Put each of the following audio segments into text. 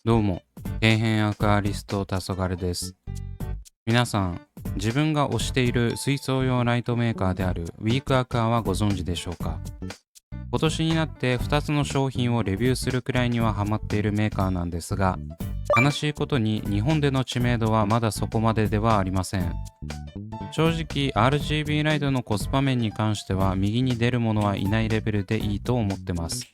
どうも、底辺アクアリスト黄昏です。皆さん、自分が推している水槽用ライトメーカーであるウィークアクアはご存知でしょうか？今年になって2つの商品をレビューするくらいにはハマっているメーカーなんですが、悲しいことに日本での知名度はまだそこまでではありません。正直 RGB ライトのコスパ面に関しては右に出るものはいないレベルでいいと思ってます。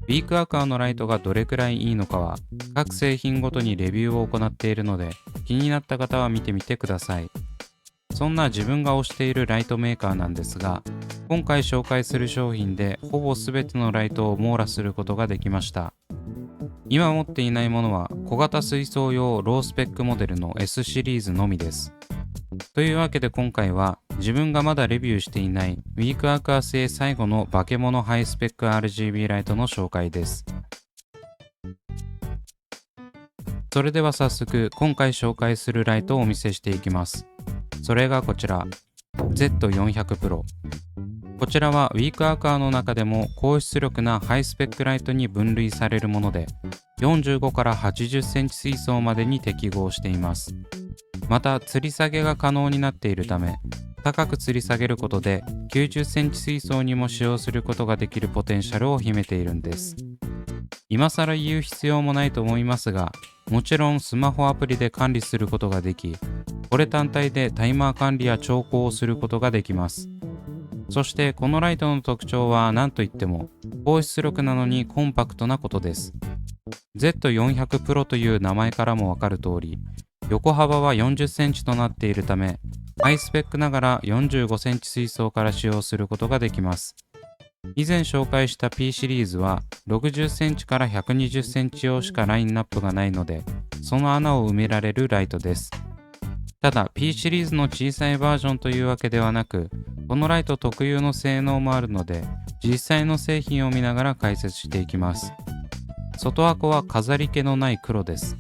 ウィークアクアのライトがどれくらいいいのかは各製品ごとにレビューを行っているので、気になった方は見てみてください。そんな自分が推しているライトメーカーなんですが、今回紹介する商品でほぼ全てのライトを網羅することができました。今持っていないものは小型水槽用ロースペックモデルの S シリーズのみです。というわけで今回は自分がまだレビューしていないウィークアクア製最後の化け物ハイスペック RGB ライトの紹介です。それでは早速今回紹介するライトをお見せしていきます。それがこちら Z400 Pro。こちらはウィークアクアの中でも高出力なハイスペックライトに分類されるもので、45から80センチ水槽までに適合しています。また吊り下げが可能になっているため、高く吊り下げることで90センチ水槽にも使用することができるポテンシャルを秘めているんです。今更言う必要もないと思いますが、もちろんスマホアプリで管理することができ、これ単体でタイマー管理や調光をすることができます。そしてこのライトの特徴は何といっても高出力なのにコンパクトなことです。Z400 Pro という名前からもわかる通り、横幅は40センチとなっているため、ハイスペックながら45センチ水槽から使用することができます。以前紹介した P シリーズは60センチから120センチ用しかラインナップがないので、その穴を埋められるライトです。ただ P シリーズの小さいバージョンというわけではなく、このライト特有の性能もあるので、実際の製品を見ながら解説していきます。外箱は飾り気のない黒です。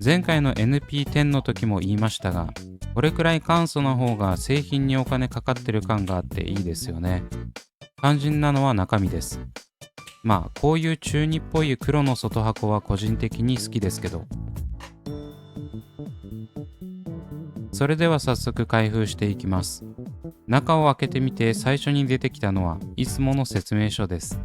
前回の NP10 の時も言いましたが、これくらい簡素な方が製品にお金かかってる感があっていいですよね。肝心なのは中身です。まあこういう中二っぽい黒の外箱は個人的に好きですけど。それでは早速開封していきます。中を開けてみて最初に出てきたのはいつもの説明書です。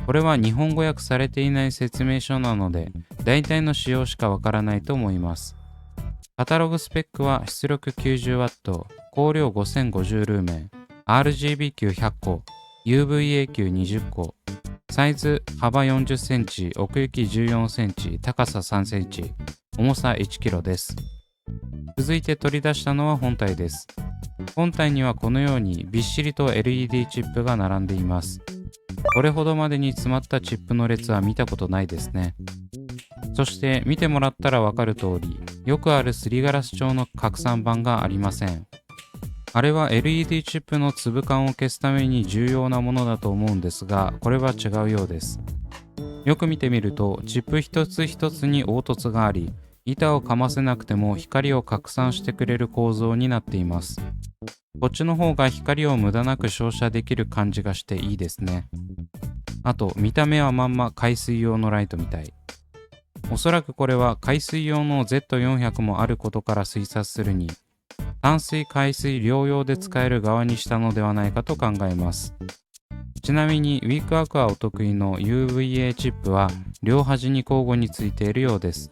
これは日本語訳されていない説明書なので、大体の仕様しかわからないと思います。カタログスペックは出力 90W、光量5050ルーメン、RGB 球100個、UVA 球20個、サイズ幅40センチ、奥行き14センチ、高さ3センチ、重さ1キロです。続いて取り出したのは本体です。本体にはこのようにびっしりと LED チップが並んでいます。これほどまでに詰まったチップの列は見たことないですね。そして見てもらったらわかる通り、よくあるすりガラス調の拡散板がありません。あれは LED チップの粒感を消すために重要なものだと思うんですが、これは違うようです。よく見てみると、チップ一つ一つに凹凸があり、板をかませなくても光を拡散してくれる構造になっています。こっちの方が光を無駄なく照射できる感じがしていいですね。あと見た目はまんま海水用のライトみたい。おそらくこれは海水用の Z400 もあることから推察するに、淡水海水両用で使える側にしたのではないかと考えます。ちなみにウィークアクアお得意の UVA チップは両端に交互についているようです。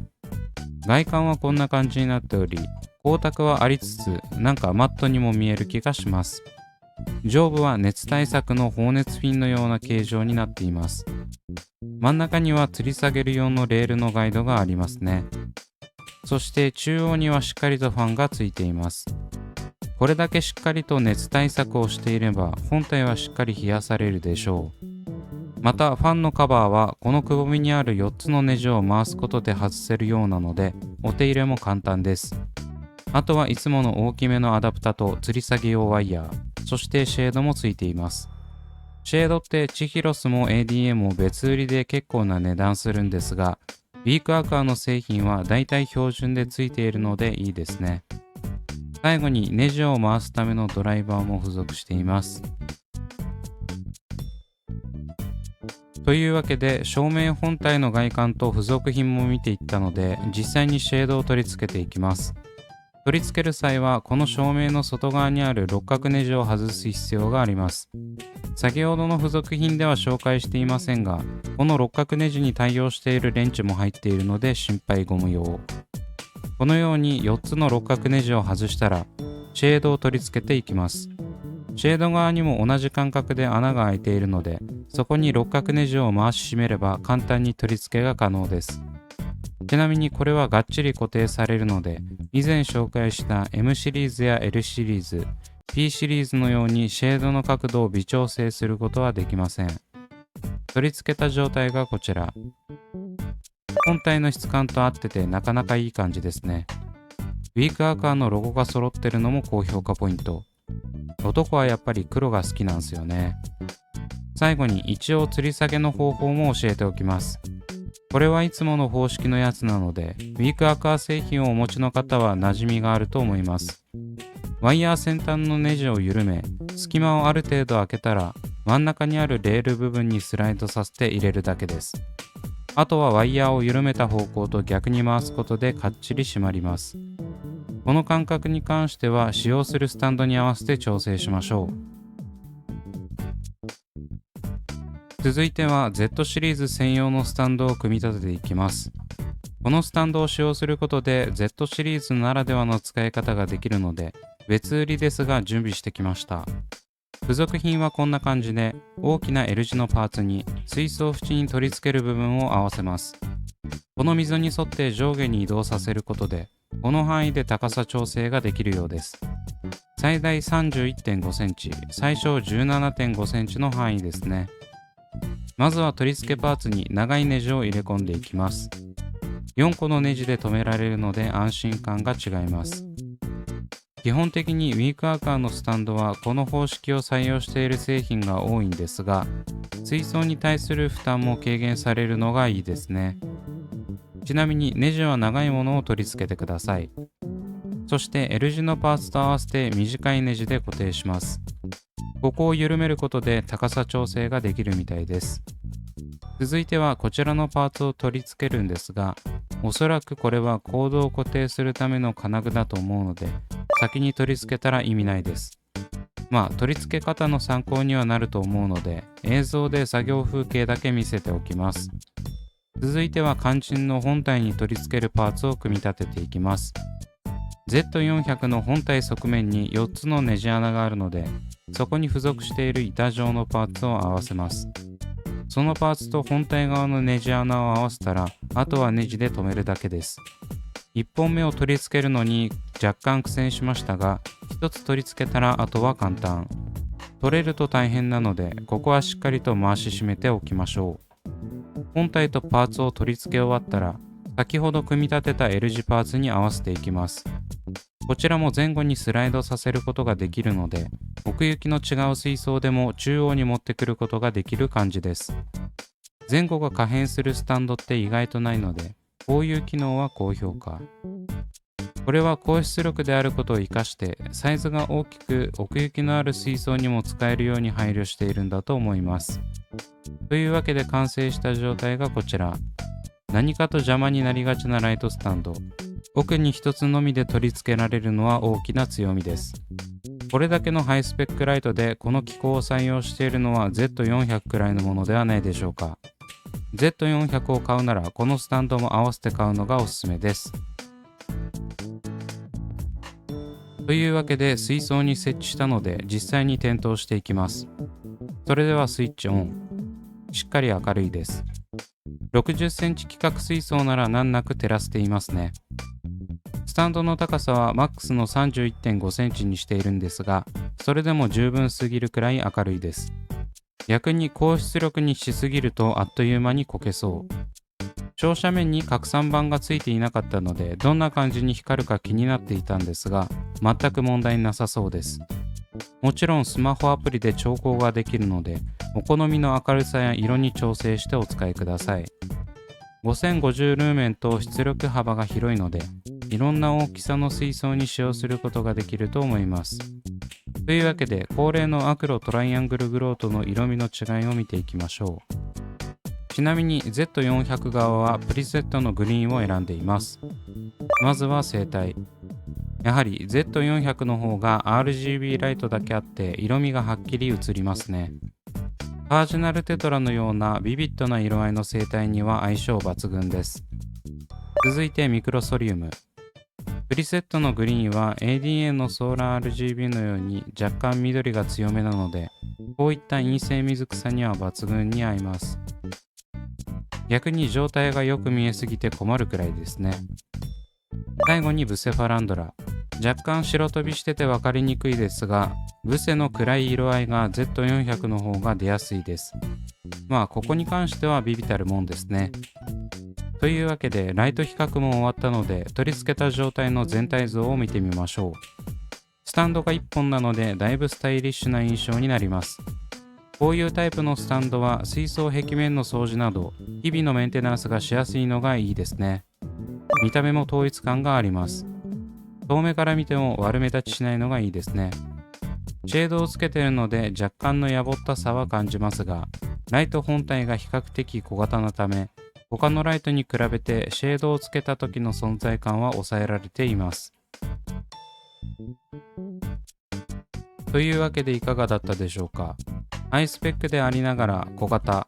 外観はこんな感じになっており、光沢はありつつ、なんかマットにも見える気がします。上部は熱対策の放熱フィンのような形状になっています。真ん中には吊り下げる用のレールのガイドがありますね。そして中央にはしっかりとファンがついています。これだけしっかりと熱対策をしていれば本体はしっかり冷やされるでしょう。またファンのカバーはこのくぼみにある4つのネジを回すことで外せるようなので、お手入れも簡単です。あとはいつもの大きめのアダプタと吊り下げ用ワイヤー、そしてシェードもついています。シェードってチヒロスも ADM も別売りで結構な値段するんですが、ウィークアクアの製品はだいたい標準でついているのでいいですね。最後にネジを回すためのドライバーも付属しています。というわけで照明本体の外観と付属品も見ていったので、実際にシェードを取り付けていきます。取り付ける際はこの照明の外側にある六角ネジを外す必要があります。先ほどの付属品では紹介していませんが、この六角ネジに対応しているレンチも入っているので心配ご無用。このように4つの六角ネジを外したらシェードを取り付けていきます。シェード側にも同じ間隔で穴が開いているので、そこに六角ネジを回し締めれば簡単に取り付けが可能です。ちなみにこれはがっちり固定されるので、以前紹介した M シリーズや L シリーズ、P シリーズのようにシェードの角度を微調整することはできません。取り付けた状態がこちら。本体の質感と合っててなかなかいい感じですね。ウィークアーカーのロゴが揃ってるのも高評価ポイント。男はやっぱり黒が好きなんですよね。最後に一応吊り下げの方法も教えておきます。これはいつもの方式のやつなので、ウィークアーカー製品をお持ちの方は馴染みがあると思います。ワイヤー先端のネジを緩め、隙間をある程度開けたら、真ん中にあるレール部分にスライドさせて入れるだけです。あとはワイヤーを緩めた方向と逆に回すことでかっちり締まります。この間隔に関しては使用するスタンドに合わせて調整しましょう。続いては Z シリーズ専用のスタンドを組み立てていきます。このスタンドを使用することで Z シリーズならではの使い方ができるので、別売りですが準備してきました。付属品はこんな感じで、大きな L 字のパーツに水槽縁に取り付ける部分を合わせます。この溝に沿って上下に移動させることで、この範囲で高さ調整ができるようです。最大 31.5 センチ、最小 17.5 センチの範囲ですね。まずは取り付けパーツに長いネジを入れ込んでいきます。4個のネジで留められるので安心感が違います。基本的にウィークアーカーのスタンドはこの方式を採用している製品が多いんですが、水槽に対する負担も軽減されるのがいいですね。ちなみにネジは長いものを取り付けてください。そして L 字のパーツと合わせて短いネジで固定します。ここを緩めることで高さ調整ができるみたいです。続いてはこちらのパーツを取り付けるんですが、おそらくこれはコードを固定するための金具だと思うので、先に取り付けたら意味ないです。取り付け方の参考にはなると思うので、映像で作業風景だけ見せておきます。続いては肝心の本体に取り付けるパーツを組み立てていきます。Z400 の本体側面に4つのネジ穴があるので、そこに付属している板状のパーツを合わせます。そのパーツと本体側のネジ穴を合わせたら、あとはネジで留めるだけです。1本目を取り付けるのに若干苦戦しましたが、1つ取り付けたらあとは簡単。取れると大変なので、ここはしっかりと回し締めておきましょう。本体とパーツを取り付け終わったら、先ほど組み立てた L 字パーツに合わせていきます。こちらも前後にスライドさせることができるので、奥行きの違う水槽でも中央に持ってくることができる感じです。前後が可変するスタンドって意外とないので、こういう機能は高評価。これは高出力であることを生かして、サイズが大きく奥行きのある水槽にも使えるように配慮しているんだと思います。というわけで完成した状態がこちら。何かと邪魔になりがちなライトスタンド。奥に一つのみで取り付けられるのは大きな強みです。これだけのハイスペックライトでこの機構を採用しているのは Z400 くらいのものではないでしょうか。Z400 を買うならこのスタンドも合わせて買うのがおすすめです。というわけで水槽に設置したので実際に点灯していきます。それではスイッチオン。しっかり明るいです。60センチ規格水槽なら難なく照らせていますね。スタンドの高さはマックスの 31.5 センチにしているんですが、それでも十分すぎるくらい明るいです。逆に高出力にしすぎるとあっという間にこけそう。照射面に拡散板がついていなかったので、どんな感じに光るか気になっていたんですが、全く問題なさそうです。もちろんスマホアプリで調光ができるので、お好みの明るさや色に調整してお使いください。5050ルーメンと出力幅が広いので、いろんな大きさの水槽に使用することができると思います。というわけで恒例のアクロトライアングルグロートの色味の違いを見ていきましょう。ちなみに Z400 側はプリセットのグリーンを選んでいます。まずは生態。やはり Z400 の方が RGB ライトだけあって色味がはっきり映りますね。カージナルテトラのようなビビッドな色合いの生態には相性抜群です。続いてミクロソリウム。プリセットのグリーンは ADA のソーラー RGB のように若干緑が強めなので、こういった陰性水草には抜群に合います。逆に状態がよく見えすぎて困るくらいですね。最後にブセファランドラ。若干白飛びしてて分かりにくいですが、ブセの暗い色合いが Z400 の方が出やすいです。まあここに関してはビビたるもんですね。というわけでライト比較も終わったので、取り付けた状態の全体像を見てみましょう。スタンドが1本なのでだいぶスタイリッシュな印象になります。こういうタイプのスタンドは水槽壁面の掃除など日々のメンテナンスがしやすいのがいいですね。見た目も統一感があります。遠目から見ても悪目立ちしないのがいいですね。シェードをつけているので若干のやぼったさは感じますが、ライト本体が比較的小型なため、他のライトに比べてシェードをつけた時の存在感は抑えられています。というわけでいかがだったでしょうか。ハイスペックでありながら小型、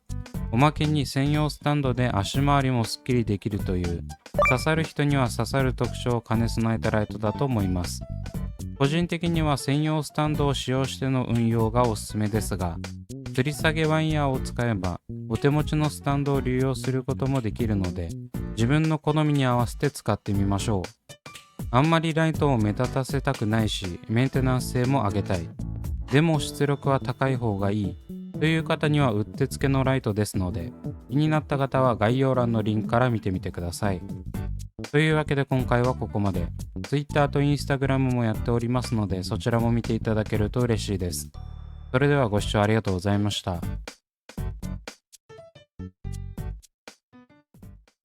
おまけに専用スタンドで足回りもすっきりできるという、刺さる人には刺さる特徴を兼ね備えたライトだと思います。個人的には専用スタンドを使用しての運用がおすすめですが、吊り下げワイヤーを使えばお手持ちのスタンドを利用することもできるので、自分の好みに合わせて使ってみましょう。あんまりライトを目立たせたくないし、メンテナンス性も上げたい。でも出力は高い方がいいという方にはうってつけのライトですので、気になった方は概要欄のリンクから見てみてください。というわけで今回はここまで。Twitter と Instagram もやっておりますので、そちらも見ていただけると嬉しいです。それではご視聴ありがとうございました。